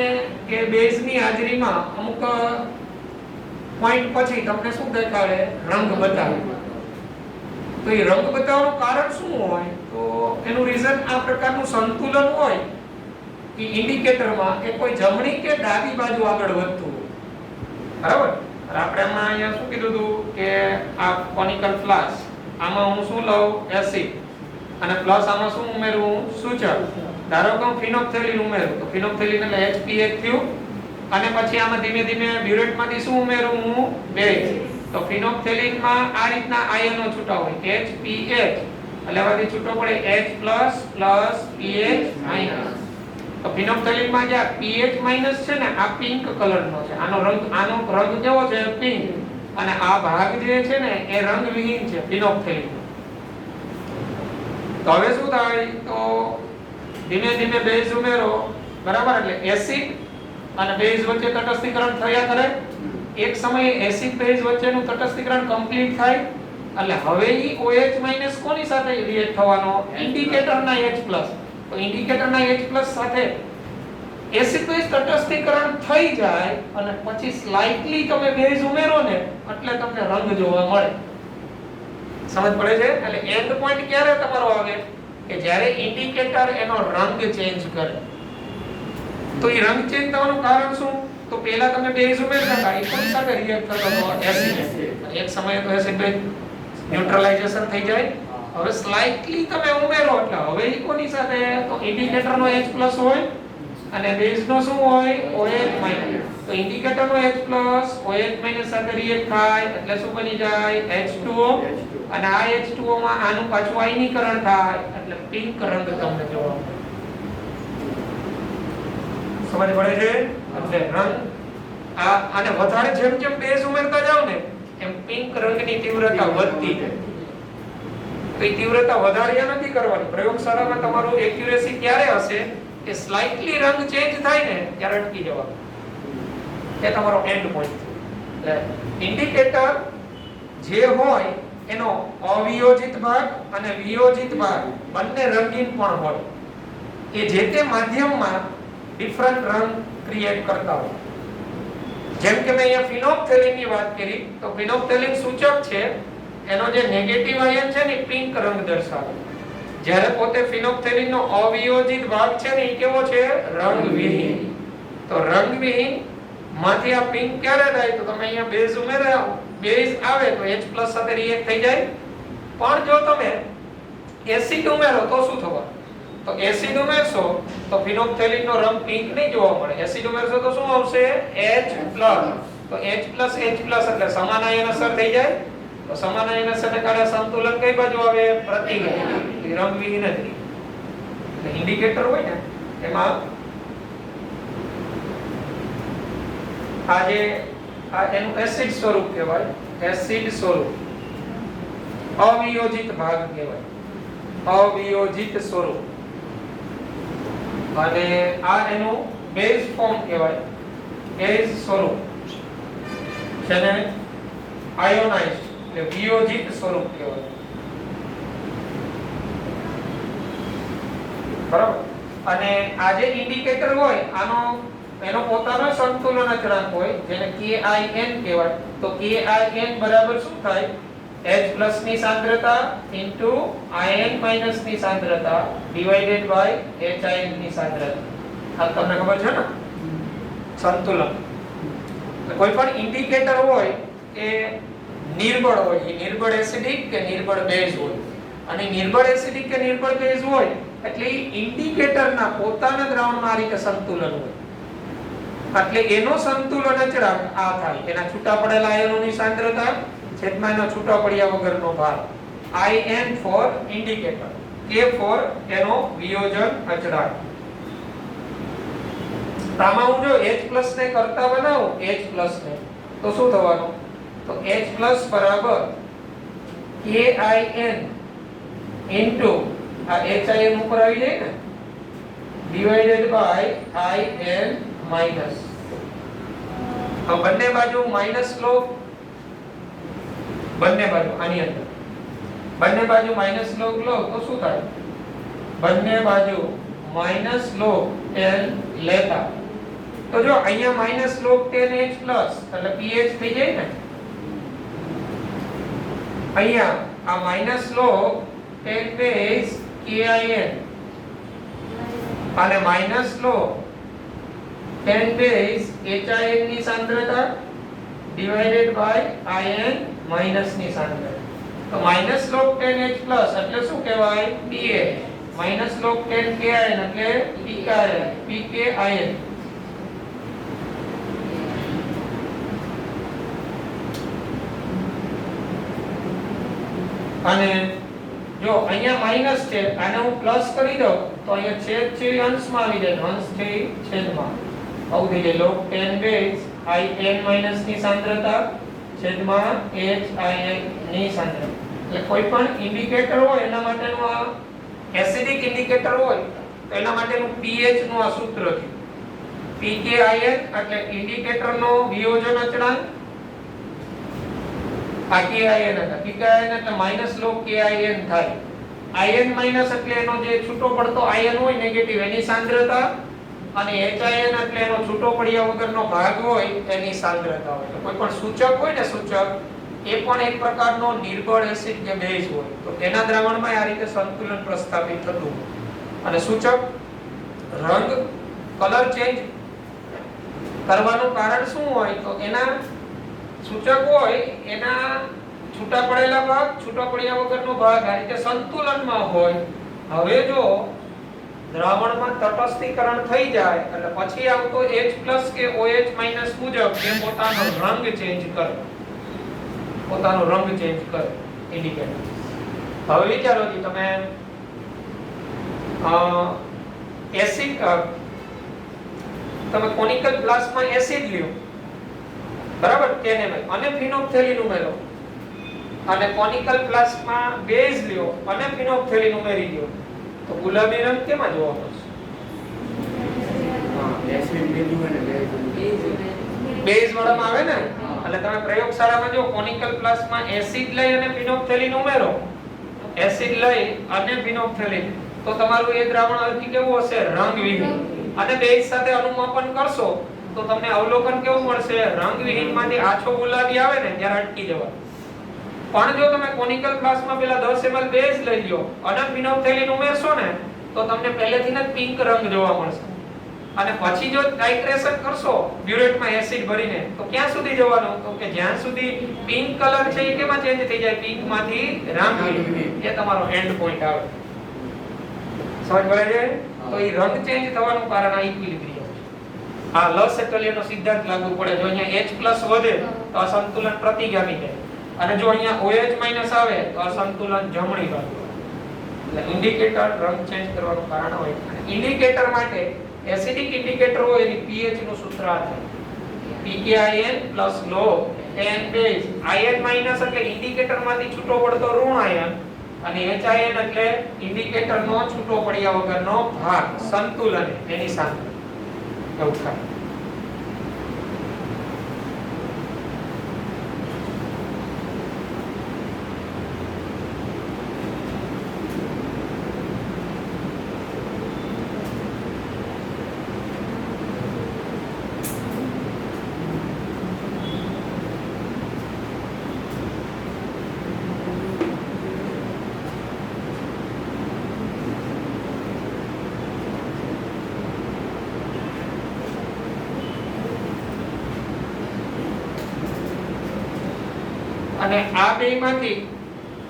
કે બેઝની હાજરીમાં અમુક પોઈન્ટ પછી તમને શું દેખાડે? રંગ બતાવે. તો એ રંગ બતાવવાનું કારણ શું હોય? તો એનું રીઝન આ પ્રકારનું સંતુલન હોય કે ઇન્ડિકેટરમાં કે કોઈ જમણી કે ડાબી બાજુ આગળ વધતું હોય. બરાબર? આપણે આમાં અહીંયા શું કીધું હતું કે આ કોનિકલ ફ્લાસ્ક, આમાં હું શું લઉં? એસિડ, અને પ્લસ આમાં શું ઉમેરું? સૂચક. ધારો કે હું ફિનોપ્થેલિન ઉમેરું તો ફિનોપ્થેલિન એટલે HPH થયું, અને પછી આમાં ધીમે ધીમે બ્યુરેટમાંથી શું ઉમેરું? હું બેઝ. તો ફિનોપ્થેલિનમાં આ રીતના આયનો છૂટા હોય, HPH, એટલે આમાંથી છૂટો પડે H+ PH-. તો ફિનોપ્થેલિનમાં જે PH- છે ને, આ પિંક કલરનો છે. આનો રંગ કેવો છે? પિંક. અને આ ભાગ જે છે ને એ રંગવિહીન છે ફિનોપ્થેલિન. તો હવે શું થાય? તો ધીમે ધીમે બેઝ ઉમેરો. બરાબર? એટલે એસિડ અને બેઝ વચ્ચે તટસ્થીકરણ થયા કરે. એક સમયે એસિડ બેઝ વચ્ચેનું તટસ્થીકરણ કમ્પ્લીટ થાય એટલે હવે ઈ OH- કોની સાથે રિએક્ટ થવાનો? ઇન્ડિકેટરના H+. તો ઇન્ડિકેટરના H+ સાથે એસિડ બેઝ તટસ્થીકરણ થઈ જાય અને પછી સ્લાઇટલી તમે બેઝ ઉમેરો ને એટલે તમને રંગ જોવા મળે. સમજ પડે છે? એટલે એન્ડ પોઈન્ટ ક્યારે તમારો આવે કે જ્યારે ઇન્ડિકેટર એનો રંગ ચેન્જ કરે. તો એ રંગ ચેન્જ થવાનું કારણ શું? તો પહેલા તમે બેઝ ઉમેરતા હતા, એની સાથે રિએક્ટ થતો હતો એસિડ. એક સમયે તો એસિડ બેઝ ન્યુટ્રલાઇઝેશન થઈ જાય. હવે સ્લાઇટલી તમે ઉમેરો એટલે હવે ઈ કોની સાથે? તો ઇન્ડિકેટર નો H+ હોય અને બેઝ નો શું હોય? OH-. તો ઇન્ડિકેટર નો H+ OH- સાથે રિએક્ટ થાય એટલે શું બની જાય? H2O. અને આ H2O માં આનું પાછું આયનીકરણ થાય એટલે પિંક રંગ તમને જોવા મળે. સમજ પડે છે? એટલે રંગ અને વધારે જેમ જેમ બેઝ ઉમેરતા જાવ ને એમ પિંક રંગની તીવ્રતા વધતી જાય. તો એ તીવ્રતા વધારે નથી કરવાની. પ્રયોગશાળામાં તમારું એક્યુરેસી ક્યારે હશે કે સ્લાઇટલી રંગ ચેન્જ થાય ને ત્યારે અટકી જવાનું. એ તમારો એન્ડ પોઈન્ટ છે. એટલે ઇન્ડિકેટર જે હોય એનો અવિયોજિત ભાગ અને વિયોજિત ભાગ બંને રંગીન પણ હોય. એ જે તે માધ્યમમાં ડિફરન્ટ રંગ ક્રિએટ કરતા હોય. જેમ કે મેં અહીંયા ફિનોપ્થેલિનની વાત કરી તો ફિનોપ્થેલિન સૂચક છે. એનો જે નેગેટિવ આયન છે ને પિંક રંગ દર્શાવે. જ્યારે પોતે ફિનોપ્થેલિનનો અવિયોજિત ભાગ છે ને એ કેવો છે? રંગવિહીન. તો રંગવિહીન માંથી આ પિંક ક્યારે થાય? તો તમે અહીંયા બેઝ ઉમેર્યા, બેઝ આવે તો H+ સાથે રિએક્ટ થઈ જાય. પણ જો તમે એસિડ ઉમેરો તો શું થવાનું? તો એસિડ ઉમેરશો તો ફિનોપ્થેલિનનો રંગ પિંક નહીં જોવા મળે. એસિડ ઉમેરશો તો શું આવશે? H+. તો H+, H+ એટલે સમાન આયન અસર થઈ જાય. તો સમાન આયન અસરને કારણે સંતુલન કઈ બાજુ આવે? પ્રતિગામી. રંગવિહીન જ. એટલે ઇન્ડિકેટર હોય ને એમાં આ એનું એસિડ સ્વરૂપ કહેવાય. એસિડ સ્વરૂપ અવિયોજિત ભાગ કહેવાય. અવિયોજિત સ્વરૂપ. અને આ એનું બેઝ ફોર્મ કહેવાય. બેઝ સ્વરૂપ જેને આયોનાઇઝ્ડ એટલે વિયોજિત સ્વરૂપ કહેવાય. બરાબર. અને આ જે ઇન્ડિકેટર હોય આનો એનો પોતાનો સંતુલન અચળાંક હોય જેને KIN કહેવાય. તો KIN બરાબર શું થાય? H+ ની સાંદ્રતા ઇન્ટુ IN- ની સાંદ્રતા ડિવાઇડેડ બાય HIN ની સાંદ્રતા. આ તમને ખબર છે ને? સંતુલન. કોઈ પણ ઇન્ડિકેટર હોય એ નિર્બળ હોય. એ નિર્બળ એસિડિક કે નિર્બળ બેઝ હોય. અને નિર્બળ એસિડિક કે નિર્બળ બેઝ હોય એટલે ઇન્ડિકેટરના પોતાના દ્રાવણમાં આ રીતે સંતુલન હોય. એટલે એનો સંતુલન અચળાંક આ થાય. એના છૂટા પડેલા આયનોની સાંદ્રતા છેદમાં એનો છૂટા પડ્યા વગરનો ભાગ. IN for indicator, K for એનો વિયોજન અચળાંક. આમાં હું જો H+ ને કરતા બનાવું H+ ને તો શું થવાનું? તો H+ બરાબર KIN ઇન્ટુ આ HIN ઉપર આવી જાય ને ડિવાઇડેડ બાય IN માઈનસ. હવે બંને બાજુ માઈનસ લો. બંને બાજુ આની અંદર બંને બાજુ માઈનસ લોગ લો તો શું થાય? બંને બાજુ માઈનસ લોગ 10 લેતા તો જો અહીંયા માઈનસ લોગ 10H+ એટલે pH થઈ જાય ને. અહીંયા આ માઈનસ લોગ 10 બેઝ KIN અને માઈનસ લોગ 10 બેઝ HIN ની સાંદ્રતા ડિવાઇડેડ બાય IN માઈનસ ની સાંદ્રતા. તો માઈનસ લોગ 10H+ એટલે શું કહેવાય? pH. માઈનસ લોગ 10 KIN એટલે pKIN. અને જો અહીંયા માઈનસ છે આને હું પ્લસ કરી દઉં તો અહીંયા છેદ છે અંશમાં આવી જાય. અંશ છે છેદમાં આવું થઈ જાય. લોગ 10 બેઝ IN- ની સાંદ્રતા છેદમાં HIN ની સાંદ્રતા. એટલે કોઈ પણ ઇન્ડિકેટર હોય એના માટેનું આ એસિડિક ઇન્ડિકેટર હોય તો એના માટેનું pH નું આ સૂત્ર છે. pKIN એટલે ઇન્ડિકેટરનો વિયોજન અચળાંક. આ KIN હતા. pKIN એટલે માઈનસ લોગ KIN થાય. IN માઈનસ એટલે એનો જે છૂટો પડતો આયન હોય નેગેટિવ એની સાંદ્રતા અને HIN એટલે એનો છૂટો પડ્યા વગરનો ભાગ હોય એની સાંદ્રતા હોય. તો કોઈ પણ સૂચક હોય ને સૂચક એ પણ એક પ્રકારનો નિર્બળ એસિડ કે બેઝ હોય, તો તેના દ્રાવણમાં આ રીતે સંતુલન પ્રસ્થાપિત થતું હોય. અને સૂચક રંગ કલર ચેન્જ કરવાનું કારણ શું હોય? તો એના સૂચક હોય એના છૂટા પડેલા ભાગ, છૂટા પડ્યા વગરનો ભાગ આ રીતે સંતુલનમાં હોય. હવે જો દ્રાવણમાં તટસ્થીકરણ થઈ જાય એટલે પછી આવતો H+ કે OH- મુજબ એ પોતાનો રંગ ચેન્જ કરે, પોતાનો રંગ ચેન્જ કરે ઇન્ડિકેટર. હવે વિચારો કે તમે એસિડ તમે કોનિકલ ગ્લાસમાં એસિડ લ્યો, બરાબર, NaMl અને ફિનોપ્થેલિન ઉમેરો, અને કોનિકલ ગ્લાસમાં બેઝ લ્યો અને ફિનોપ્થેલિન ઉમેરી દો, તો ગુલાબી રંગ કેમાં જોવા મળશે? એસિડ લીધું હોય ને બેઝ વાળામાં આવે ને. એટલે તમે પ્રયોગશાળામાં જો કોનિકલ ગ્લાસમાં એસિડ લઈ અને ફિનોપ્થેલિન ઉમેરો, એસિડ લઈ અને ફિનોપ્થેલિન, તો તમારું એ દ્રાવણ હલકી કેવું હશે? રંગવિહીન. અને બેઝ સાથે અનુમાપન કરશો તો તમને અવલોકન કેવું મળશે? રંગવિહીનમાંથી આછો ગુલાબી આવે ને ત્યારે અટકી જવા. પણ જો તમે કોનિકલ ગ્લાસમાં પેલા 10 ml બેઝ લઈ લો અને ફિનોપ્થેલિન ઉમેરશો ને તો તમને પહેલેથી જ પિંક રંગ જોવા મળશે. અને પછી જો ટાઇટ્રેશન કરશો બ્યુરેટમાં એસિડ ભરીને, તો ક્યાં સુધી જવાનું? તો કે જ્યાં સુધી પિંક કલર છે એ કેમાં ચેન્જ થઈ જાય? પિંક માંથી રંગવિહીન. એ તમારો એન્ડ પોઈન્ટ આવે. સમજ પડે છે? તો એ રંગ ચેન્જ થવાનું કારણ આ ઇક્વિલિબ્રિયમ છે. આ લસેટલિયનો સિદ્ધાંત લાગુ પડે. જો અહીંયા H+ વધે તો આ સંતુલન પ્રતિગામી થાય, અને જો અહીંયા OH- આવે તો આ સંતુલન જમણી બાજુ. એટલે ઇન્ડિકેટર રંગ ચેન્જ કરવાનું કારણ હોય. ઇન્ડિકેટર માટે એસિડિક ઇન્ડિકેટર હોય એની pH નું સૂત્ર આ થાય: pKin + લો n બેઝ. IN- એટલે ઇન્ડિકેટર માંથી છૂટો પડતો ઋણ આયન, અને HIN એટલે ઇન્ડિકેટર નો છૂટો પડ્યા વગરનો ભાગ, સંતુલન એની સાથે એવું થાય. અને આ બેમાંથી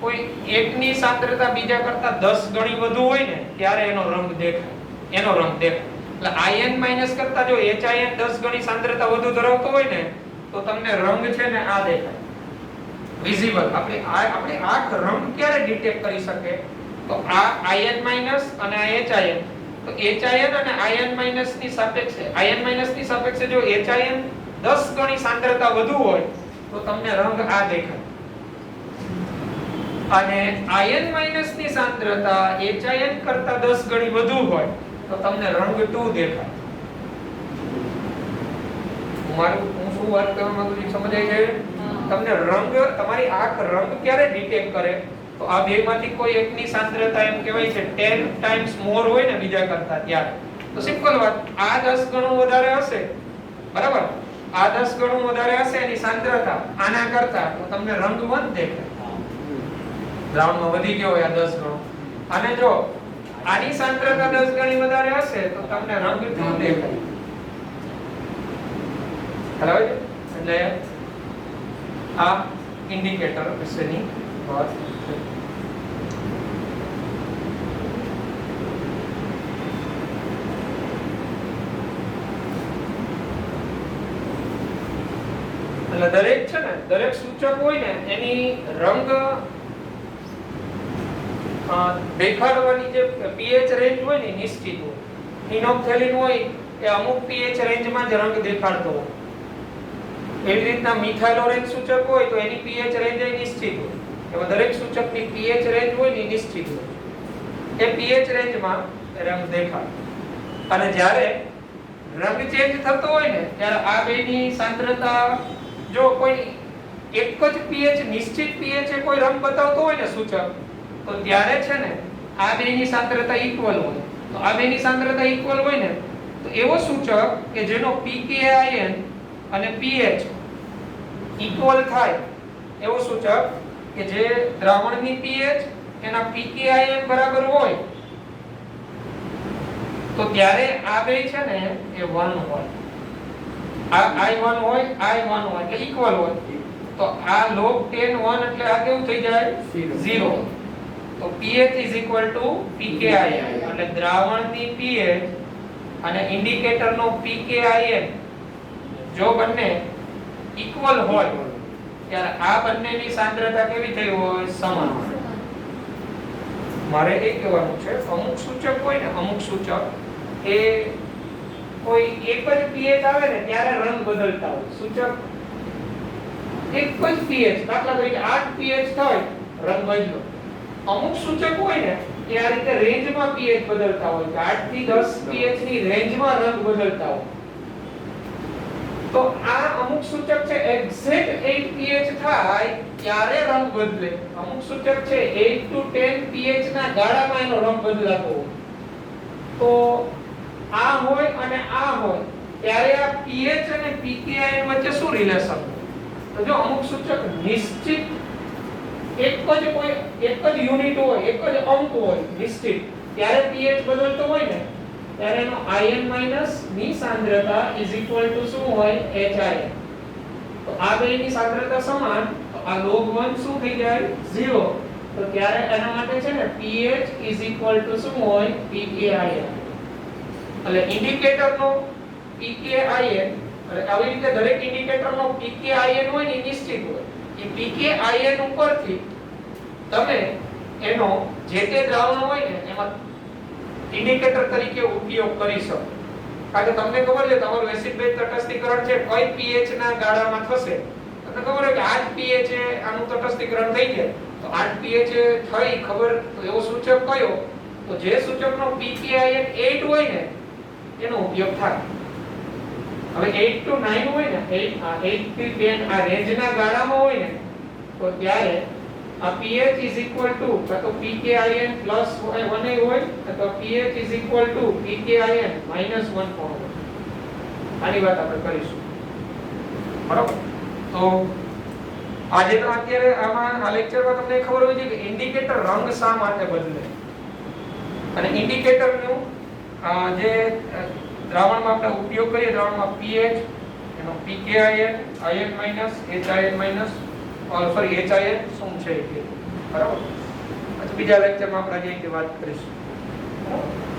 કોઈ એકની સાંદ્રતા બીજા કરતા 10 ગણી વધુ હોય ને ત્યારે એનો રંગ દેખાય. એટલે IN- કરતા જો HIN 10 ગણી સાંદ્રતા વધુ ધરાવતો હોય ને તો તમને રંગ છે ને આ દેખાય, વિઝિબલ. આપણે આંખ રંગ ક્યારે ડિટેક્ટ કરી શકે? તો આ IN- અને આ HIN. તો HIN અને IN- ની સાપેક્ષે ની સાપેક્ષે જો HIN 10 ગણી સાંદ્રતા વધુ હોય તો તમને રંગ આ દેખાય. અને IN- ની સાંદ્રતા HIN કરતા 10 ગણી વધુ હોય તો તમને રંગ 2 દેખાય. હું શું વાત કરવા માંગુ છું સમજાય છે? તમને રંગ, તમારી આંખ રંગ ક્યારે ડિટેક્ટ કરે? તો આ બેમાંથી કોઈ એકની સાંદ્રતા એમ કહેવાય છે 10 ટાઈમ્સ મોર હોય ને બીજા કરતા ત્યારે. તો સિમ્પલ વાત, આ 10 ગણું વધારે હશે, બરાબર, આ 10 ગણું વધારે હશે એની સાંદ્રતા આના કરતા, તો તમને રંગ 1 દેખાય. દ્રાવણમાં વધી ગયો હોય આ 10 ગણો. અને જો આની સાંદ્રતા 10 ગણી વધારે હશે તો તમને રંગ 2 દેખાય. બરાબર છે? એટલે આ ઇન્ડિકેટર વિશેની વાત છે. એટલે દરેક છે ને, દરેક સૂચક હોય ને એની રંગ દેખાડવાની જે pH રેન્જ હોય ને નિશ્ચિત હોય. ફિનોપ્થેલિન હોય એ અમુક pH રેન્જમાં જ રંગ દેખાડતો હોય. એવી રીતના મિથાઇલ ઓરેન્જ સૂચક હોય તો એની pH રેન્જ એ નિશ્ચિત હોય. એમાં દરેક સૂચકની pH રેન્જ હોય ને નિશ્ચિત હોય. એ pH રેન્જમાં રંગ દેખાય. અને જ્યારે રંગ ચેન્જ થતો હોય ને ત્યારે આ બેની સાંદ્રતા જો કોઈ એક જ pH નિશ્ચિત pH એ કોઈ રંગ બતાવતો હોય ને સૂચક, તો ત્યારે છે ને આ બેની સાંદ્રતા ઇક્વલ હોય. તો આ બેની સાંદ્રતા ઇક્વલ હોય ને તો એવો સૂચક કે જેનો pKin અને pH ઇક્વલ થાય એવો સૂચક કે જે દ્રાવણની pH એના pKin બરાબર હોય તો ત્યારે આ બે છે ને એ 1 હોય, આ I1 હોય, I1 હોય એટલે ઇક્વલ હોય, તો આ log 10 1 એટલે આ કેવું થઈ જાય 0. તો pH pKin એટલે દ્રાવણની pH અને ઇન્ડિકેટરનો pKin જો બંને ઇક્વલ હોય ત્યારે આ બંનેની સાંદ્રતા કેવી થઈ હોય? સમાન. મારે એ કહેવાનું છે અમુક સૂચક હોય ને, અમુક સૂચક એ કોઈ એક જ pH આવે ને ત્યારે રંગ બદલતા હોય. સૂચક એક જ pH, દાખલા તરીકે 8 pH થાય રંગ બદલ્યો. અમુક સૂચક હોય ને એ આ રીતે રેન્જમાં pH બદલતા હોય કે 8 થી 10 pH ની રેન્જમાં રંગ બદલતા હોય. તો આ અમુક સૂચક છે એક્ઝેક્ટ 8 pH થાય ત્યારે રંગ બદલે. અમુક સૂચક છે 8 to 10 pH ના ગાળામાં એનો રંગ બદલાતો હોય. તો આ હોય અને આ હોય ત્યારે આ pH અને pKin વચ્ચે શું રિલેશન? તો જો અમુક સૂચક નિશ્ચિત એક જ યુનિટ હોય, એક જ અંક હોય નિશ્ચિત, ત્યારે pH બદલતો હોય ને ત્યારે એનો In- ની સાંદ્રતા શું હોય? HIN. તો આ બેની સાંદ્રતા સમાન, તો આ log 1 શું થઈ જાય? 0. તો ત્યારે એના માટે છે ને pH શું હોય? pKin. એટલે ઇન્ડિકેટરનો pKin એટલે આવી રીતે દરેક ઇન્ડિકેટરનો pKin હોય ને નિશ્ચિત હોય. એ pKin ઉપરથી તમે એનો જે તે દ્રાવણ હોય ને એમાં ઇન્ડિકેટર તરીકે ઉપયોગ કરી શકો. કારણ કે તમને ખબર છે તમારું એસિડ બેઝ તટસ્થીકરણ છે કઈ pH ના ગાળામાં થશે. તમને ખબર છે કે 8 pH આનું તટસ્થીકરણ થઈ જાય તો 8 pH થઈ ખબર, તો એવો સૂચક કયો? તો જે સૂચકનો pKin 8 હોય ને એનો ઉપયોગ થાય. હવે 8 to 9 હોય ને 8 થી 10 આ રેન્જના ગાળામાં હોય ને તો ત્યારે આ pH તો pKin plus 1 હોય તો pH pKin minus 1 હોય. આની વાત આપણે કરીશું. બરાબર? તો આજે તો અત્યારે આમાં આ લેક્ચરમાં તમને ખબર હોય છે કે ઇન્ડિકેટર રંગ શા માટે બદલે, અને ઇન્ડિકેટરનું જે દ્રાવણમાં આપણે ઉપયોગ કરીએ, દ્રાવણમાં pH એનો pKin In minus HIN minus HIN શું છે? બરાબર? પછી બીજા લેક્ચરમાં આપણે જે વાત કરીશું. બરાબર?